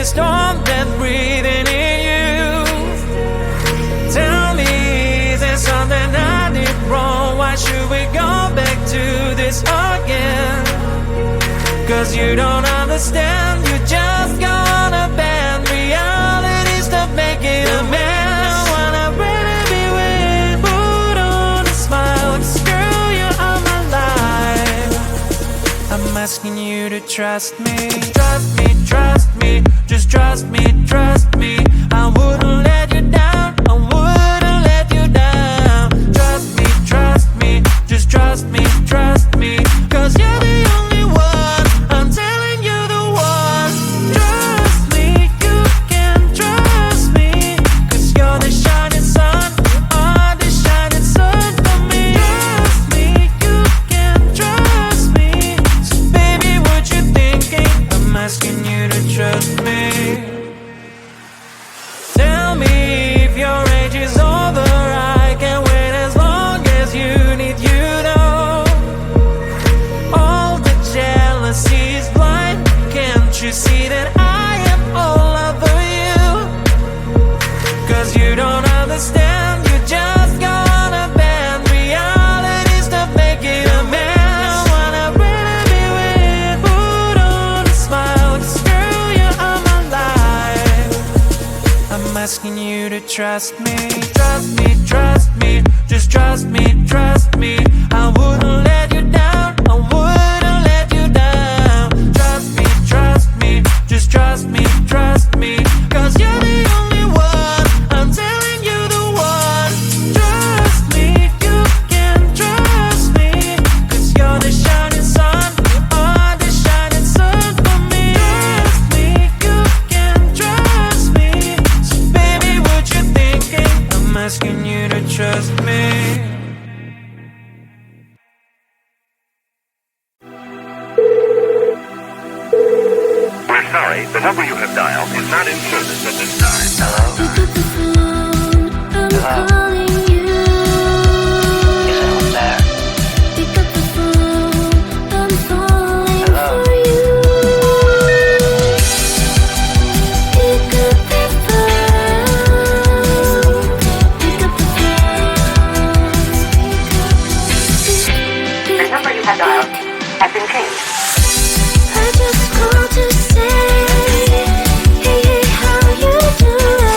this storm that's breathing in you. Tell me, is there something I did wrong? Why should we go back to this again? Cause you don't understand, you just gonna bend realities to make it a mess. Wanna really be with, put on a smile, screw you on my life. I'm asking you to trust me, trust me, trust me, just trust me, trust me. I wouldn't let you down, I wouldn't let you down. Trust me, just trust me, trust me. Cause you're the only one, I'm telling you the one. Trust me, you can trust me. Cause you're the shining sun, oh, the shining sun for me. Trust me, you can trust me. So baby, what you thinking? I'm asking you to trust me. Tell me if your age is over, I can wait as long as you need, you know. All the jealousy is blind, can't you see that I am all over you? Cause you don't understand, you just gonna bend realities to make it a mess. Wanna really be with, put on a smile, screw you on my life. I'm asking you to trust me, trust me, trust me, just trust me, trust me. I wouldn't let you down, I wouldn't let you down. Trust me, just trust me, trust me. Cause you're the only one, I'm telling you the one. Trust me, you can trust me. Cause you're the shining sun, oh, the shining sun for me. Trust me, you can trust me. So baby, what you thinking? I'm asking you to trust me. We're sorry, the number you have dialed is not in service at this time. Hello? Pick up the phone, I'm calling you. Is anyone there? Pick up the phone, I'm falling for you. Pick up the phone, pick up the phone. The number you have dialed has been changed. I just called to say, hey, hey, how you doing?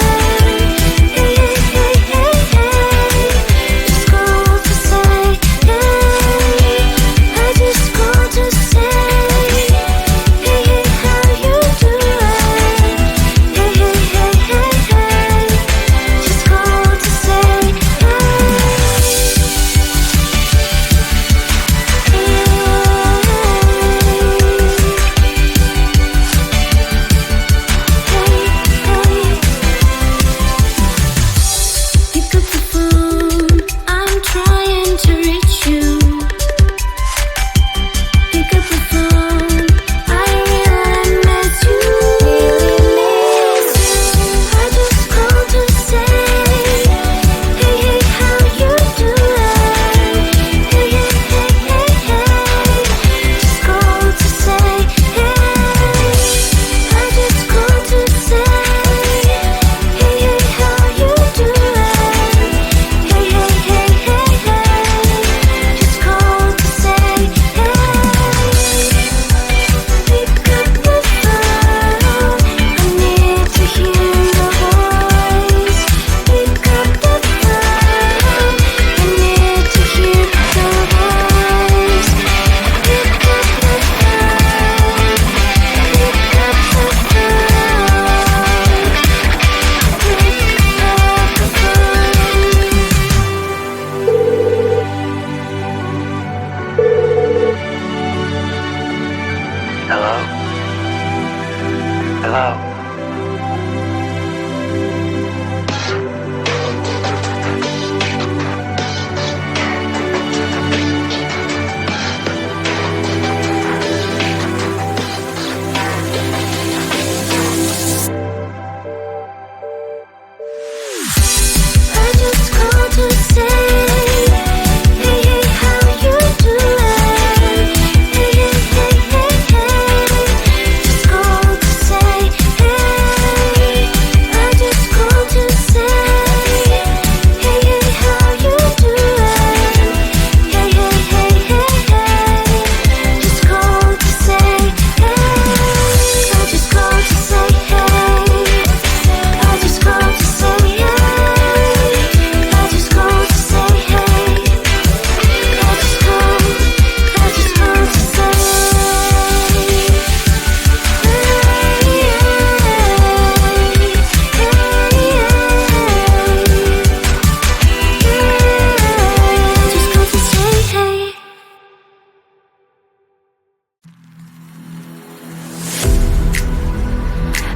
Hey, hey, hey, hey, hey. Just called to say, hey. I just called to say, hey, hey, how you doing? Hey, hey, hey, hey, hey. Just called to say, pick up the phone, I'm trying to reach you. Pick up the phone, I really miss you. I just called to say, hey, hey, how you doing? Hey, hey, hey, hey, hey. Just called to say, hey. I just called to say, hey, hey, how you doing? Hey, hey, hey, hey, hey. Just called to say, hey. Pick up the phone, I need to hear your voice. Pick up the phone, I need to hear your voice. Pick up the phone, pick up the phone, Hello? Hello? I just called to say, hey, hey, how you doing? Hey, hey, hey, hey, hey. Just called to say, hey.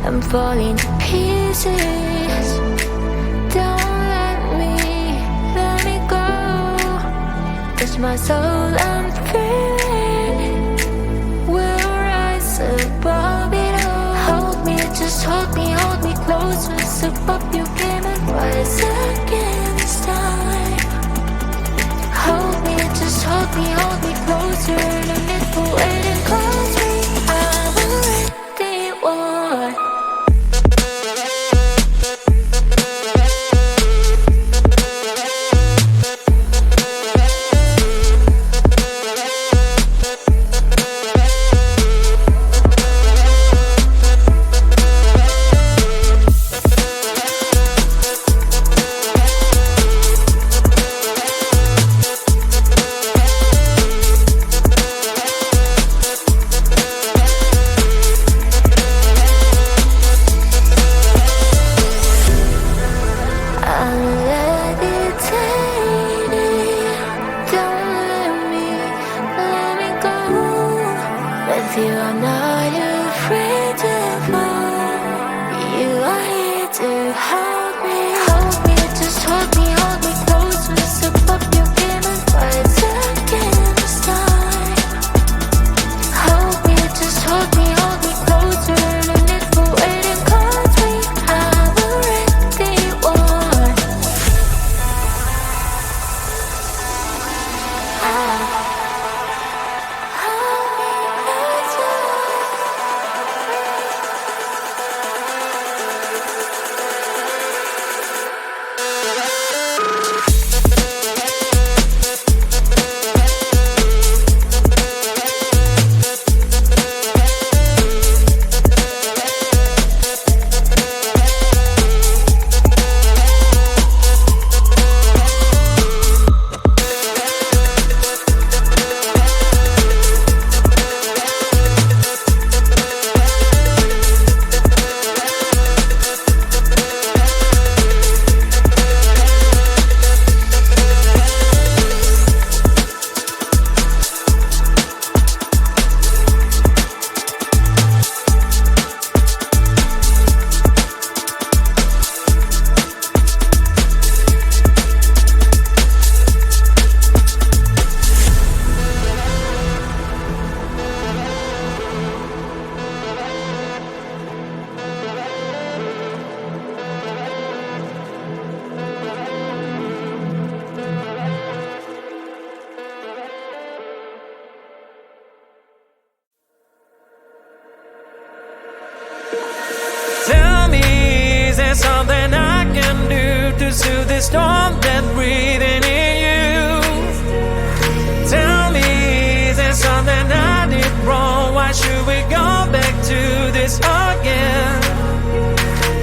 I'm falling to pieces. Don't let me go. Touch my soul, I'm feeling. We'll rise above it all. Hold me, just hold me closer. Step up your game and rise again this time. Hold me, just hold me closer. No need for waiting, cause I'm already one. Something I can do to soothe the storm that's breathing in you. Tell me, is there something I did wrong? Why should we go back to this again?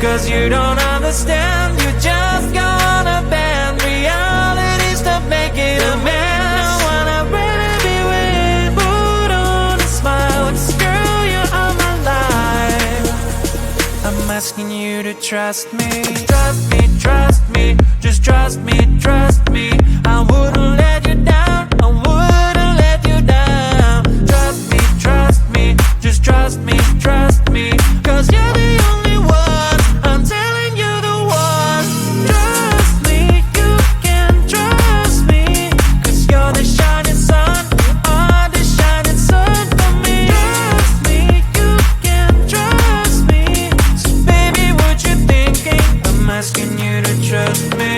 Cause you don't understand, you just gonna bend reality, stop making a mess. I wanna really be with, put on a smile, girl, you are my life. I'm asking you to trust me, just trust me. I wouldn't let you down, I wouldn't let you down. Trust me, just trust me, cause you're the only one, I'm telling you the one. Trust me, you can trust me, cause you're the shining sun, you are the shining sun for me. Trust me, you can trust me, so baby what you thinking, I'm asking you to trust me.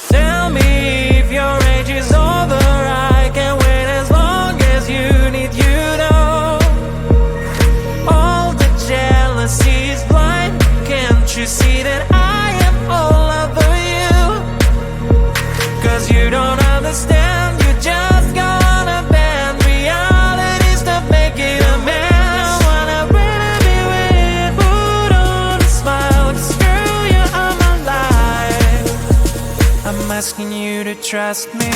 Tell me if your age is over, I can wait as long as you need, you know. All the jealousy is blind, can't you see that I am all over you? Cause you don't understand, you just gonna bend reality, stop making a mess. I wanna really be with, put on a smile, cause girl you are my life. I'm asking you to trust me,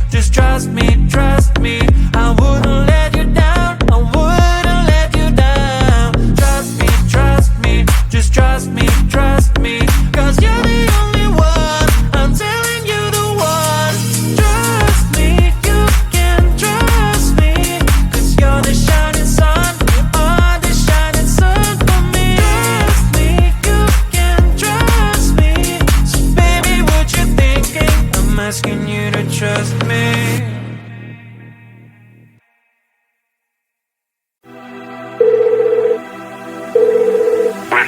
just trust me. I wouldn't let you down, I wouldn't let you down. Trust me, just trust me, cause you're the only one, I'm telling you the one. Trust me, you can trust me, cause you're the shining sun, you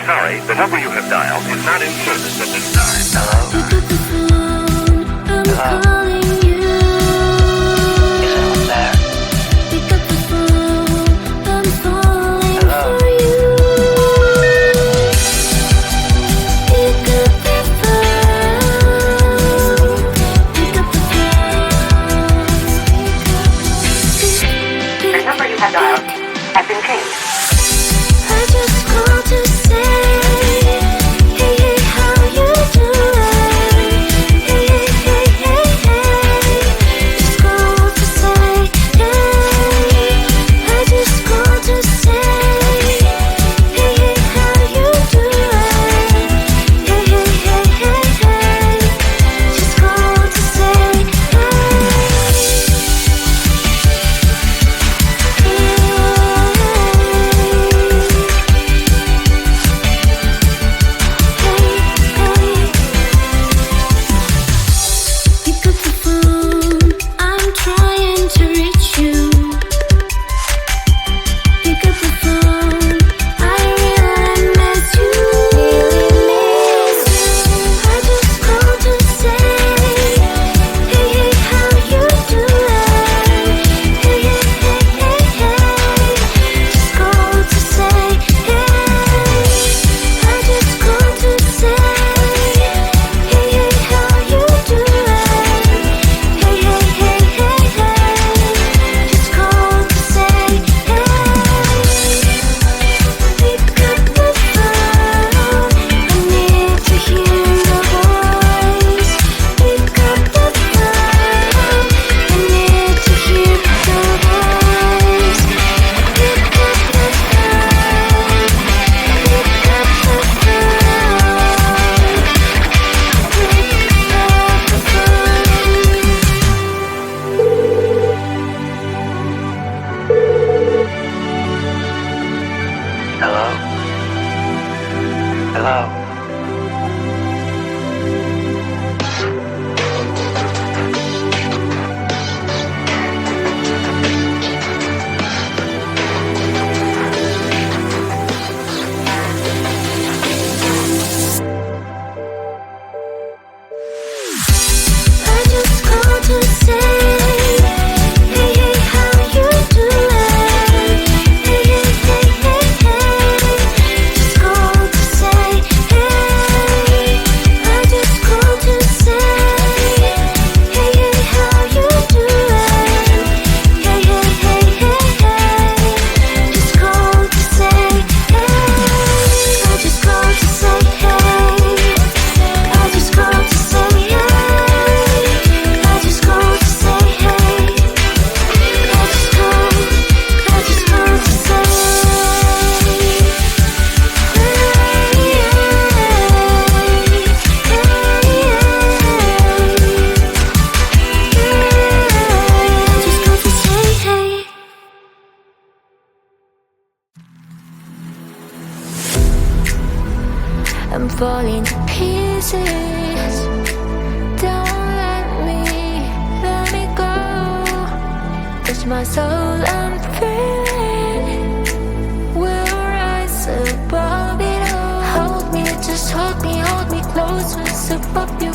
sorry, the number you have dialed is not in service at this time. Pick up the phone, I'm calling you. Is anyone there? Pick up the phone, I'm falling for you. Pick up the phone, pick up the phone. The number you have dialed has been changed. I just called to say, hey, hey, how you doing? Hey, hey, hey, hey, hey. Just called to say, hey. I just called to say, hey, hey, how you doing? Hey, hey, hey, hey, hey. Just called to say, pick up the phone, I'm trying to reach you. Pick up the phone, I really miss you. I just called to say, hey, hey, how you doing? Hey, hey, hey, hey, hey. Just called to say, hey. I just called to say, hey, hey, how you doing? Hey, hey, hey, hey, hey. Just called to say, hey. Pick up the phone, I need to hear your voice. Pick up the phone, I need to hear your voice. Pick up the phone, pick up the Hello? Hello? I just called to say, hey, hey, how you doing? Hey, hey, hey, hey, hey. Just called to say, hey. I just called to say, hey, hey, how you doing? Hey, hey, hey, hey, hey. Just called to say, hey. I just called to say, hey. I just called to say, hey. I just called to say, hey. I just called to say, I just called to say, hey. I'm falling to pieces. Don't let me go. Touch my soul, I'm feeling. We'll rise above it all. Hold me, just hold me close. Once above you